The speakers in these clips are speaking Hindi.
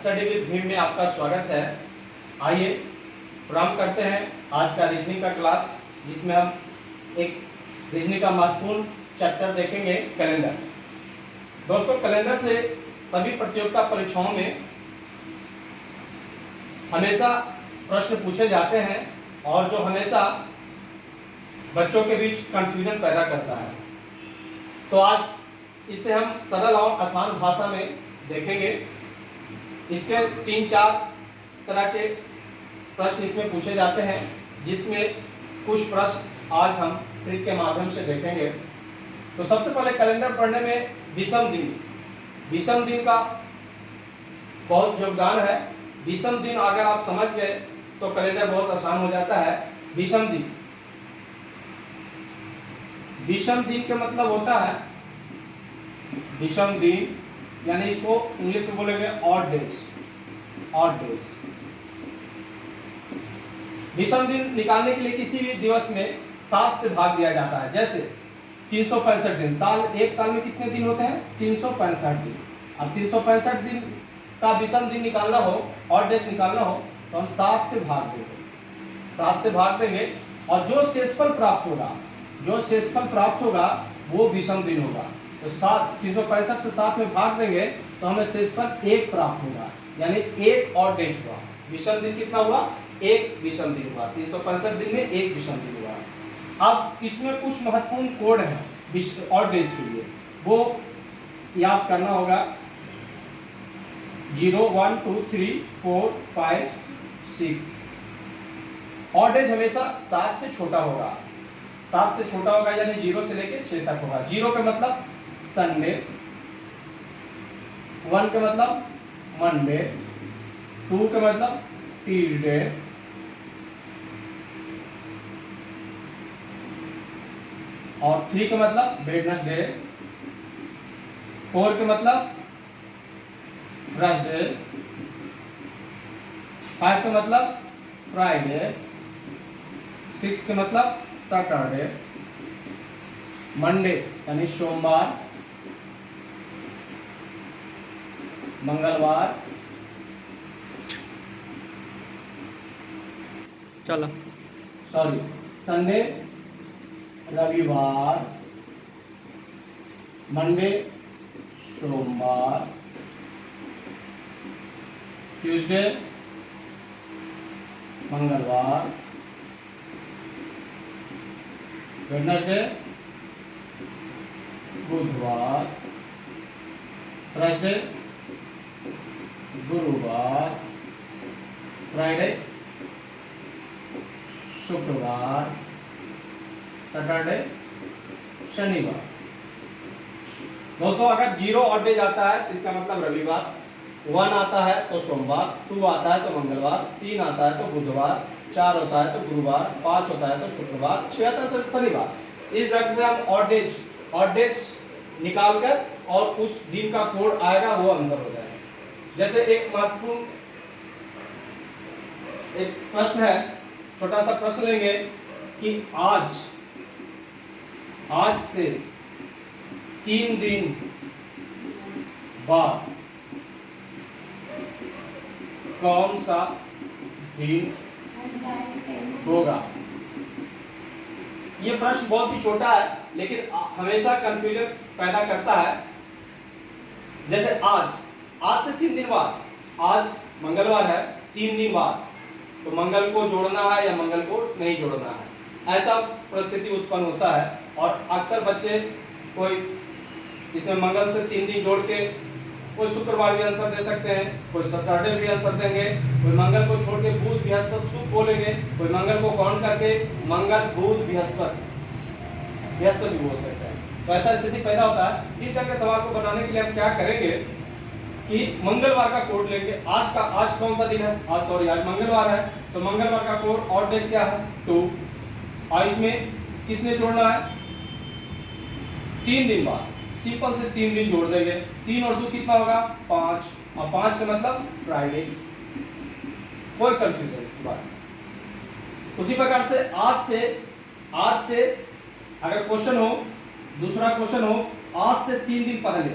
स्टडी विद भीम में आपका स्वागत है। आइए प्रारंभ करते हैं आज का रीजनिंग का क्लास, जिसमें हम एक रीजनिंग का महत्वपूर्ण चैप्टर देखेंगे, कैलेंडर। दोस्तों, कैलेंडर से सभी प्रतियोगिता परीक्षाओं में हमेशा प्रश्न पूछे जाते हैं और जो हमेशा बच्चों के बीच कंफ्यूजन पैदा करता है। तो आज इसे हम सरल और आसान भाषा में देखेंगे। इसके 3-4 तरह के प्रश्न इसमें पूछे जाते हैं, जिसमें कुछ प्रश्न आज हम ट्रिक के माध्यम से देखेंगे। तो सबसे पहले कैलेंडर पढ़ने में विषम दिन का बहुत योगदान है। विषम दिन अगर आप समझ गए तो कैलेंडर बहुत आसान हो जाता है। विषम दिन का मतलब होता है, विषम दिन यानी इसको इंग्लिश में बोलेंगे ऑड डेज। विषम दिन निकालने के लिए किसी भी दिवस में 7 से भाग दिया जाता है। जैसे 365 दिन, एक साल में कितने दिन होते हैं? 365 दिन। अब 365 दिन का विषम दिन निकालना हो, ऑड डेज निकालना हो, तो हम 7 से भाग देंगे और जो शेषफल प्राप्त होगा वो विषम दिन होगा। तो 365 से 7 में भाग देंगे तो हमें शेषफल 1 प्राप्त होगा, यानी 1 ऑड डेज हुआ। विषम दिन कितना हुआ? 1 विषम दिन हुआ। 365 दिन में 1 विषम दिन हुआ। अब इसमें कुछ महत्वपूर्ण कोड हैं ऑड डेज के लिए, वो याद करना होगा। 0, 1, 2, 3, 4, 5, 6। ऑड डेज हमेशा 7 से छोटा होगा। 7 से छोटा होगा यानी 0 से लेके 6 तक होगा। 0 का मतलब संडे, 1 का मतलब मंडे, 2 का मतलब ट्यूसडे, और 3 का मतलब वेडनेसडे, 4 का मतलब थर्सडे, 5 का मतलब फ्राइडे, 6 का मतलब सैटरडे, मंडे यानी सोमवार, मंगलवार, संडे, रविवार, मंडे, सोमवार, ट्यूसडे, मंगलवार, वेडनेसडे, बुधवार, थर्सडे, गुरुवार, फ्राइडे, शुक्रवार, सैटरडे, शनिवार। दोस्तों, अगर 0 ऑड डेज आता है तो इसका मतलब रविवार, 1 आता है तो सोमवार, 2 आता है तो मंगलवार, 3 आता है तो बुधवार, 4 होता है तो गुरुवार, 5 होता है तो शुक्रवार, 6 आता है तो शनिवार। इस तरह से हम ऑड डेज निकालकर और उस दिन का कोड आएगा, वो आंसर हो जाएगा। जैसे एक महत्वपूर्ण एक प्रश्न है, छोटा सा प्रश्न लेंगे कि आज से 3 दिन बाद कौन सा दिन होगा? ये प्रश्न बहुत ही छोटा है, लेकिन हमेशा कंफ्यूजन पैदा करता है। जैसे आज से 3 दिन बाद, आज मंगलवार है, 3 दिन बाद, तो मंगल को जोड़ना है या मंगल को नहीं जोड़ना है, ऐसा परिस्थिति उत्पन्न होता है। और अक्सर बच्चे कोई इसमें मंगल से 3 दिन जोड़ के कोई शुक्रवार भी आंसर दे सकते हैं, कोई सैटरडे भी आंसर देंगे, कोई मंगल को छोड़ के बुध, बृहस्पति, शुक्र बोलेंगे, कोई मंगल को काउंट करके मंगल, बुध, बृहस्पति भी बोल सकते हैं। तो ऐसा स्थिति पैदा होता है। इस तरह के सवाल को बनाने के लिए हम क्या करेंगे कि मंगलवार का कोड लेंगे। आज कौन सा दिन है? आज मंगलवार है, तो मंगलवार का कोड ऑड डेज क्या है? 2। और इसमें कितने जोड़ना है? 3 दिन बाद, सिंपल से 3 दिन जोड़ देंगे। 3 और 2 कितना होगा? 5, और 5 का मतलब फ्राइडे। कोई कंफ्यूजन बात। उसी प्रकार से आज से अगर क्वेश्चन हो, दूसरा क्वेश्चन हो, आज से 3 दिन पहले,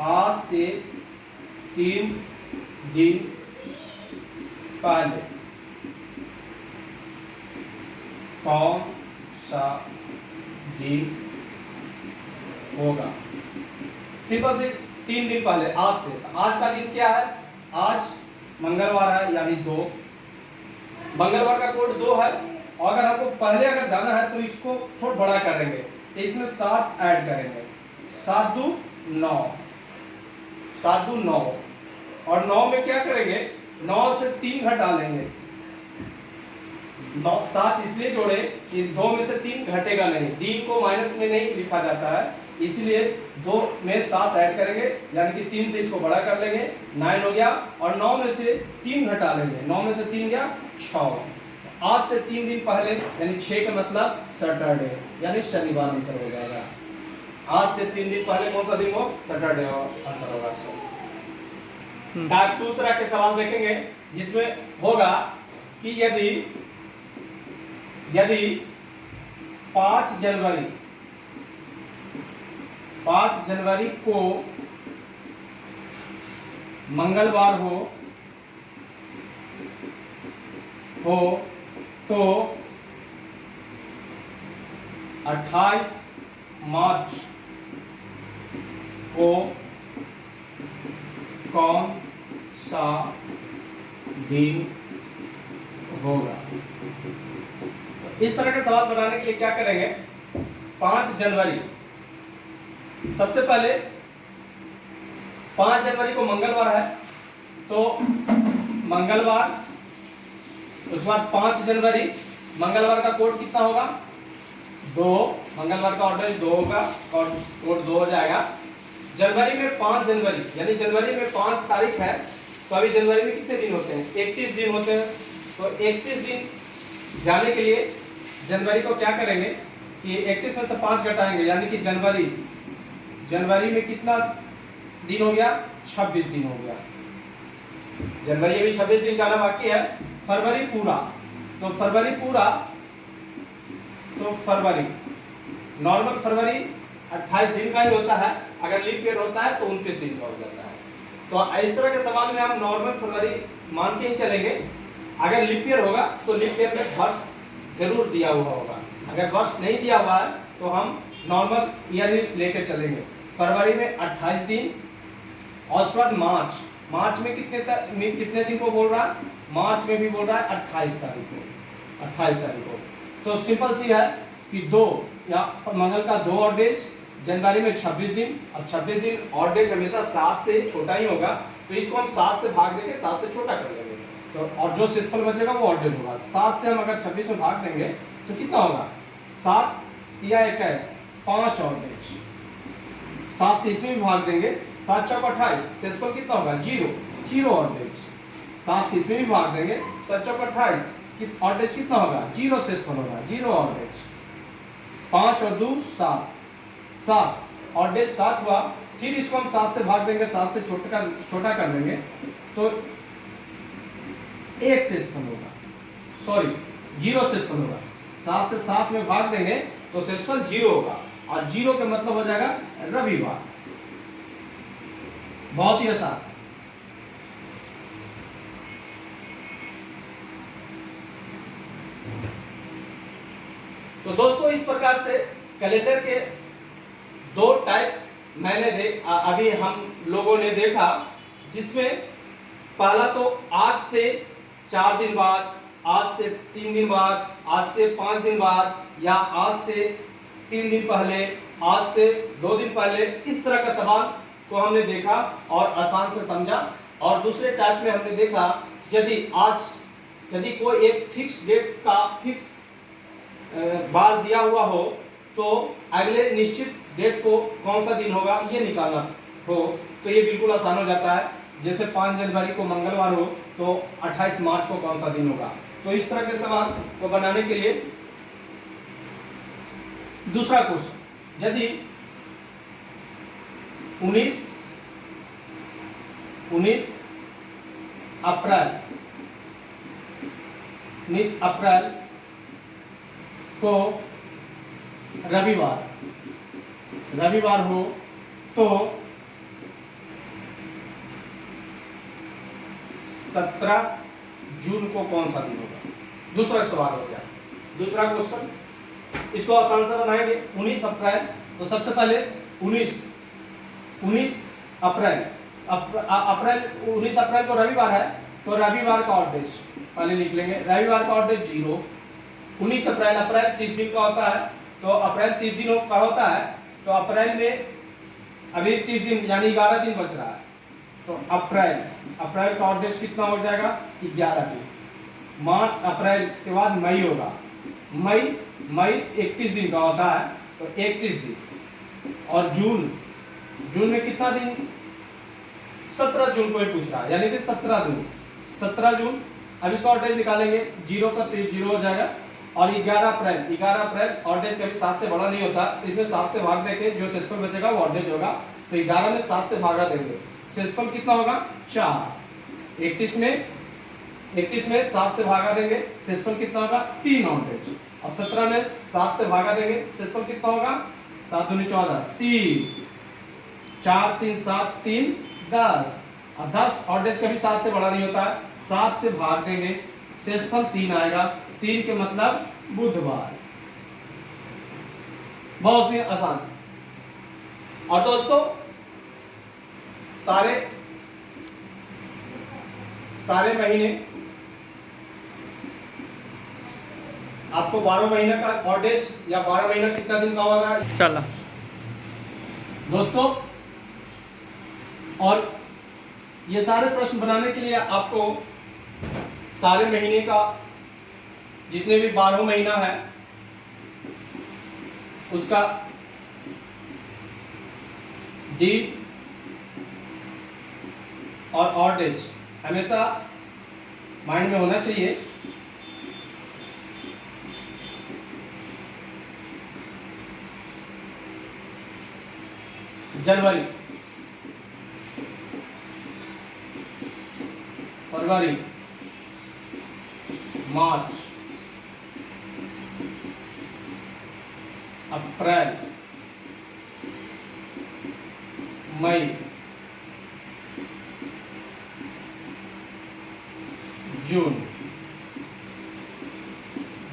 आज से 3 दिन पहले कौन सा दिन होगा? सिंपल से 3 दिन पहले, आज से। आज का दिन क्या है? आज मंगलवार है, यानी 2। मंगलवार का कोड 2 है, और अगर हमको पहले अगर जाना है तो इसको थोड़ा बड़ा करेंगे, तो इसमें 7 ऐड करेंगे। 7 2 9, 7 2 9, और 9 में क्या करेंगे? 9 से 3 घटा लेंगे। 7 इसलिए जोड़े कि 2 में से 3 घटेगा नहीं, दिन को माइनस में नहीं लिखा जाता है, इसलिए 2 में 7 ऐड करेंगे, यानी कि 3 से इसको बड़ा कर लेंगे, 9 हो गया, और 9 में से 3 घटा लेंगे। 9 में से 3 गया 6। आज से 3 दिन पहले यानी 6 का मतलब सैटरडे, यानी शनिवार आंसर हो जाएगा। आज से 3 दिन पहले कौन सा दिन हो? सैटरडे आंसर होगा। टाइप 2 तरह के सवाल देखेंगे, जिसमें होगा कि यदि 5 जनवरी को मंगलवार हो तो 28 मार्च को कौन सा दिन होगा? इस तरह के सवाल बनाने के लिए क्या करेंगे? 5 जनवरी, सबसे पहले 5 जनवरी को मंगलवार है, तो मंगलवार, उसके बाद 5 जनवरी, मंगलवार का कोड कितना होगा? 2। मंगलवार का ऑर्डर 2 होगा, और कोड 2 हो जाएगा। जनवरी में 5 जनवरी, यानी जनवरी में 5 तारीख है, तो अभी जनवरी में कितने दिन होते हैं? 31 दिन होते हैं। तो 31 दिन जाने के लिए जनवरी को क्या करेंगे कि 31 में से 5 घटाएंगे, यानी कि जनवरी में कितना दिन हो गया? 26 दिन हो गया। जनवरी अभी 26 दिन जाना बाकी है। फरवरी पूरा, तो फरवरी नॉर्मल फरवरी 28 दिन का ही होता है, अगर लीप ईयर होता है तो 29 दिन का हो जाता है। तो इस तरह के सवाल में हम नॉर्मल फरवरी मान के ही चलेंगे। अगर लीप ईयर होगा तो लीप ईयर में वर्ष जरूर दिया हुआ होगा, अगर वर्ष नहीं दिया हुआ है तो हम नॉर्मल ईयर ही लेके चलेंगे। फरवरी में 28 दिन, और उसके बाद मार्च में कितने दिन को बोल रहा है? मार्च में भी बोल रहा है 28 तारीख को। तो सिंपल सी है कि 2 या मंगल का 2 और डेज, जनवरी में 26 दिन। अब 26 दिन और डेज हमेशा 7 से छोटा ही होगा, तो इसको हम 7 से भाग देंगे, 7 से छोटा कर लेंगे, तो और जो शेषफल बचेगा वो और डेज होगा। 7 से हम अगर 26 में भाग देंगे तो कितना होगा? 7 या 21, 5 और डेज। 7 से इसमें भी भाग देंगे, 7 चौक 28, शेषफल कितना होगा? 0 और डेज। 7 से इसमें भी भाग देंगे, 7 चौक 28, और डेज कितना होगा? 0 शेषफल होगा, 0 और डेज। 5 और 2 7 और डेज 7 हुआ। फिर इसको हम 7 से भाग देंगे, 7 से छोटा कर देंगे, तो 1 शेषफल होगा, सॉरी 0 शेषफल होगा। 7 से 7 में भाग देंगे तो शेषफल 0 होगा, और 0 का मतलब हो जाएगा रविवार। बहुत ही आसान। तो दोस्तों, इस प्रकार से कैलेंडर के 2 टाइप अभी हम लोगों ने देखा, जिसमें पहला तो आज से 4 दिन बाद, आज से 3 दिन बाद, आज से 5 दिन बाद, या आज से 3 दिन पहले, आज से 2 दिन पहले, इस तरह का सवाल को हमने देखा और आसान से समझा। और दूसरे टाइप में हमने देखा, यदि कोई एक फिक्स डेट का फिक्स बार दिया हुआ हो, तो अगले निश्चित डेट को कौन सा दिन होगा ये निकालना हो, तो ये बिल्कुल आसान हो जाता है। जैसे 5 जनवरी को मंगलवार हो तो 28 मार्च को कौन सा दिन होगा। तो इस तरह के सवाल को बनाने के लिए दूसरा क्वेश्चन, यदि 19 अप्रैल को रविवार हो, तो 17 जून को कौन सा दिन होगा? दूसरा सवाल हो गया। दूसरा क्वेश्चन, इसको आसान से बनाएंगे। 19 अप्रैल, तो सबसे पहले 19 अप्रैल, अप्रैल 19 अप्रैल को रविवार है, तो रविवार का ऑड डेज पहले लिख लेंगे। रविवार का ऑड डेज 0। 19 अप्रैल, अप्रैल 30 दिन का होता है, तो अप्रैल 30 दिनों का होता है, तो अप्रैल में अभी 30 दिन यानी 11 दिन बच रहा है, तो अप्रैल का ऑड डेज कितना हो जाएगा? 11 दिन। मार्च, अप्रैल के बाद मई होगा। मई 31 दिन का होता है, तो 31 दिन। और जून में कितना दिन? 17 जून को ही पूछ रहा है, यानी कि 17 जून। अब इसका ऑड डेज निकालेंगे, 0 का 0 हो जाएगा। और 11 अप्रैल ऑड डेज कभी 7 से बड़ा नहीं होता, तो इसमें 7 से भाग देके जो शेषफल बचेगा वो ऑड डेज होगा। तो 11 में 7 से भागा देंगे, शेषफल कितना होगा? 4। 31 में 7 से भागा देंगे, शेषफल कितना होगा? 3 ऑड डेज। और 17 में 7 से भागा देंगे, शेषफल कितना होगा? 7 दूनी 14, 3, 4 3 7 3 10। और 10 ऑड डेज कभी 7 से बड़ा नहीं होता है, 7 से भाग देंगे, शेषफल 3 आएगा। 3 के मतलब बुधवार। बहुत ही आसान। और दोस्तों सारे महीने आपको 12 महीने का ऑड डेज या 12 महीना कितना दिन का होगा? चला दोस्तों, और ये सारे प्रश्न बनाने के लिए आपको सारे महीने का जितने भी 12 महीना है उसका दिन और ऑड डेज हमेशा माइंड में होना चाहिए। जनवरी, फरवरी, मार्च, अप्रैल, मई, जून,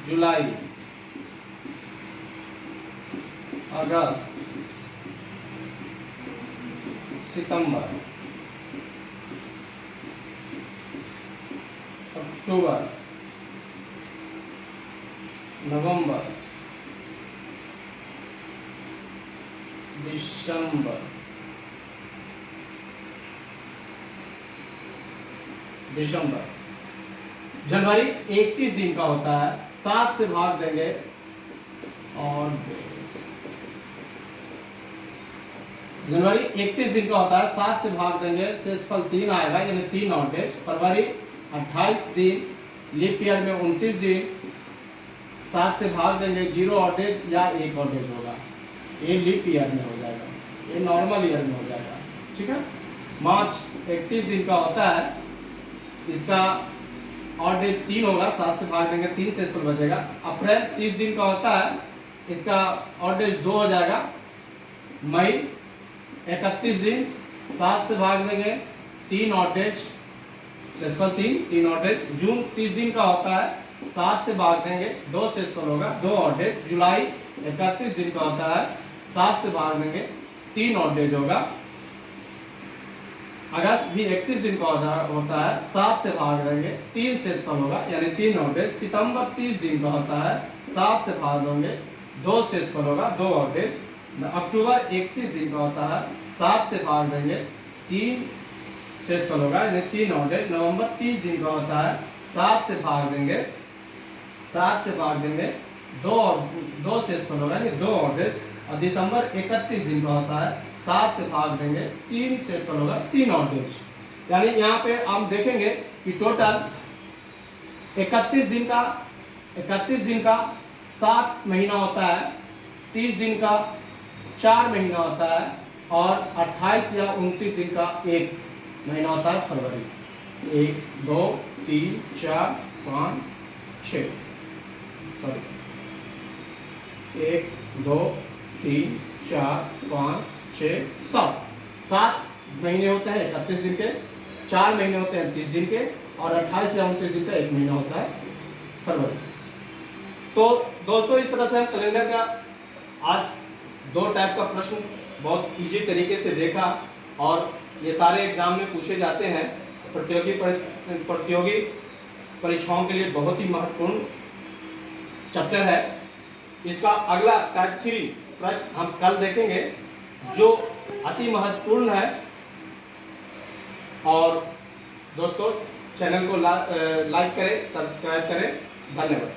जुलाई, अगस्त, सितंबर, अक्टूबर, नवंबर, दिसंबर। जनवरी 31 दिन का होता है, 7 से भाग देंगे और जनवरी 31 दिन का होता है, 7 से भाग देंगे, शेषफल 3 आएगा, यानी 3 ऑड डेज। फरवरी 28 दिन, लीप ईयर में 29 दिन, 7 से भाग देंगे, 0 ऑड डेज या 1 ऑड डेज होगा। ये लीप ईयर में हो जाएगा, ये नॉर्मल ईयर में हो जाएगा। ठीक है। मार्च 31 दिन का होता है, इसका ऑड डेज 3 होगा, 7 से भाग देंगे, 3 शेषफल बचेगा। अप्रैल 30 दिन का होता है, इसका ऑड डेज 2 हो जाएगा। मई 31 दिन, 7 से भाग देंगे, 3 ऑड डेज, शेषफल 3 ऑड डेज। जून 30 दिन का होता है, 7 से भाग देंगे, 2 शेषफल होगा, 2 ऑड डेज। जुलाई 31 दिन का होता है, 7 से भाग देंगे, 3 ऑड डेज होगा। अगस्त भी 31 दिन का होता है, 7 से भाग देंगे, 3 शेषफल होगा, यानी 3 ऑड डेज। सितंबर 30 दिन का होता है, 7 से भाग देंगे, 2 शेषफल होगा, 2 ऑड डेज। अक्टूबर 31 दिन का होता है, 7 से भाग देंगे, 3 शेषफल होगा, यानी 3 ऑड डेज। नवंबर 30 दिन का होता है, 7 से भाग देंगे, 2 शेषफल होगा, यानी 2 ऑड डेज। और दिसंबर 31 दिन का होता है, 7 से भाग देंगे, 3 शेषफल होगा, 3 ऑड डेज। यानी यहाँ पे हम देखेंगे कि टोटल 31 दिन का 7 महीना होता है, 30 दिन का 4 महीना होता है, और 28 या 29 दिन का 1 महीना होता है, फरवरी। 1 2 3 4 5 6 सॉरी 1 2 3 4 5 6 7 महीने होते हैं 31 दिन के। 4 महीने होते हैं 30 दिन के, और 28 से 29 दिन का 1 महीना होता है फरवरी। तो दोस्तों इस तरह से हम कैलेंडर का आज 2 टाइप का प्रश्न बहुत इजी तरीके से देखा, और ये सारे एग्जाम में पूछे जाते हैं, प्रतियोगी परीक्षाओं के लिए बहुत ही महत्वपूर्ण चैप्टर है। इसका अगला टाइप 3 प्रश्न हम कल देखेंगे, जो अति महत्वपूर्ण है। और दोस्तों चैनल को लाइक करें, सब्सक्राइब करें। धन्यवाद।